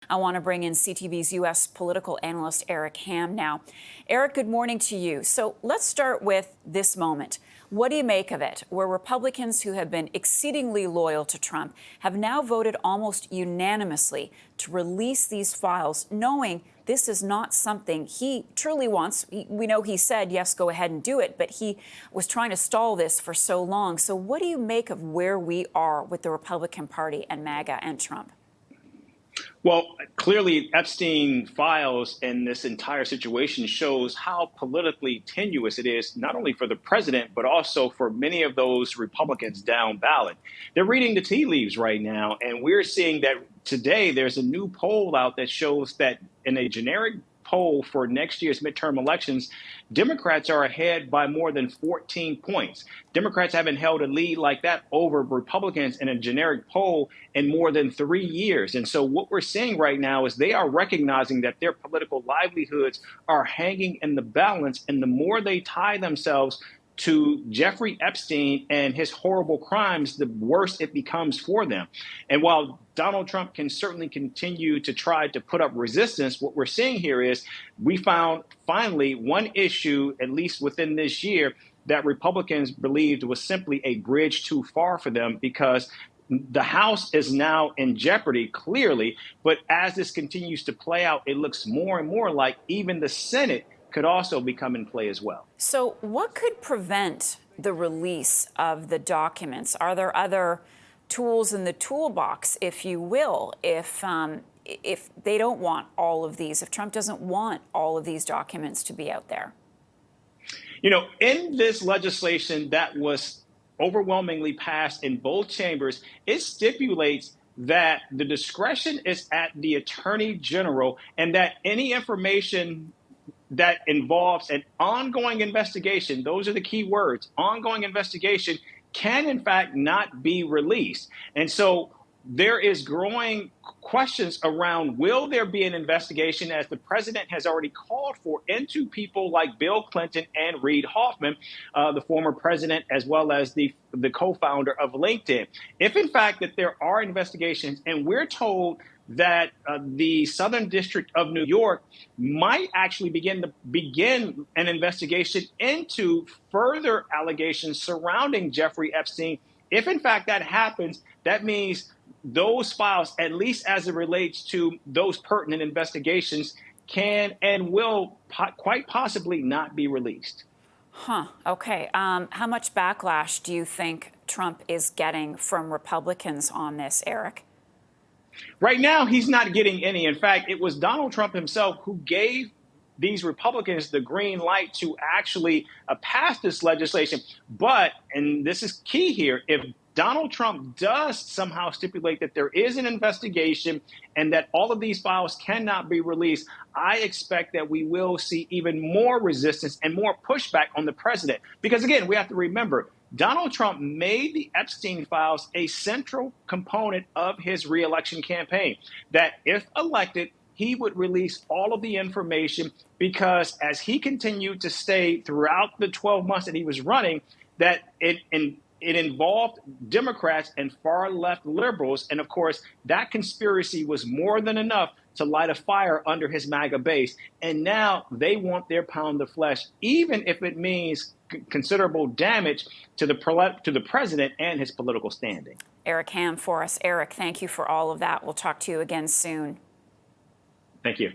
I want to bring in CTV's U.S. political analyst Eric Ham now. Eric, good morning to you. So let's start with this moment. What do you make of it, where Republicans who have been exceedingly loyal to Trump have now voted almost unanimously to release these files, knowing this is not something he truly wants? We know he said, yes, go ahead and do it, but he was trying to stall this for so long. So what do you make of where we are with the Republican Party and MAGA and Trump? Well, clearly, Epstein files and this entire situation shows how politically tenuous it is, not only for the president, but also for many of those Republicans down ballot. They're reading the tea leaves right now, and we're seeing that today there's a new poll out that shows that in a generic poll for next year's midterm elections, Democrats are ahead by more than 14 points. Democrats haven't held a lead like that over Republicans in a generic poll in more than 3 years. And so what we're seeing right now is they are recognizing that their political livelihoods are hanging in the balance. And the more they tie themselves to Jeffrey Epstein and his horrible crimes, the worse it becomes for them. And while Donald Trump can certainly continue to try to put up resistance, what we're seeing here is we found finally one issue, at least within this year, that Republicans believed was simply a bridge too far for them, because the House is now in jeopardy, clearly. But as this continues to play out, it looks more and more like even the Senate could also become in play as well. So what could prevent the release of the documents? Are there other tools in the toolbox, if you will, if they don't want all of these, if Trump doesn't want all of these documents to be out there? You know, in this legislation that was overwhelmingly passed in both chambers, it stipulates that the discretion is at the Attorney General, and that any information that involves an ongoing investigation, those are the key words, ongoing investigation, can in fact not be released. And so there is growing questions around, will there be an investigation, as the president has already called for, into people like Bill Clinton and Reid Hoffman, the former president, as well as the co-founder of LinkedIn. If in fact that there are investigations, and we're told that the Southern District of New York might actually begin an investigation into further allegations surrounding Jeffrey Epstein. If in fact that happens, that means those files, at least as it relates to those pertinent investigations, can and will quite possibly not be released. Okay. How much backlash do you think Trump is getting from Republicans on this, Eric? Right now, he's not getting any. In fact, it was Donald Trump himself who gave these Republicans the green light to actually pass this legislation. But, and this is key here, if Donald Trump does somehow stipulate that there is an investigation and that all of these files cannot be released, I expect that we will see even more resistance and more pushback on the president. Because again, we have to remember, Donald Trump made the Epstein files a central component of his reelection campaign, that if elected, he would release all of the information, because as he continued to stay throughout the 12 months that he was running, that it involved Democrats and far left liberals. And of course, that conspiracy was more than enough to light a fire under his MAGA base. And now they want their pound of flesh, even if it means considerable damage to the president and his political standing. Eric Ham for us. Eric, thank you for all of that. We'll talk to you again soon. Thank you.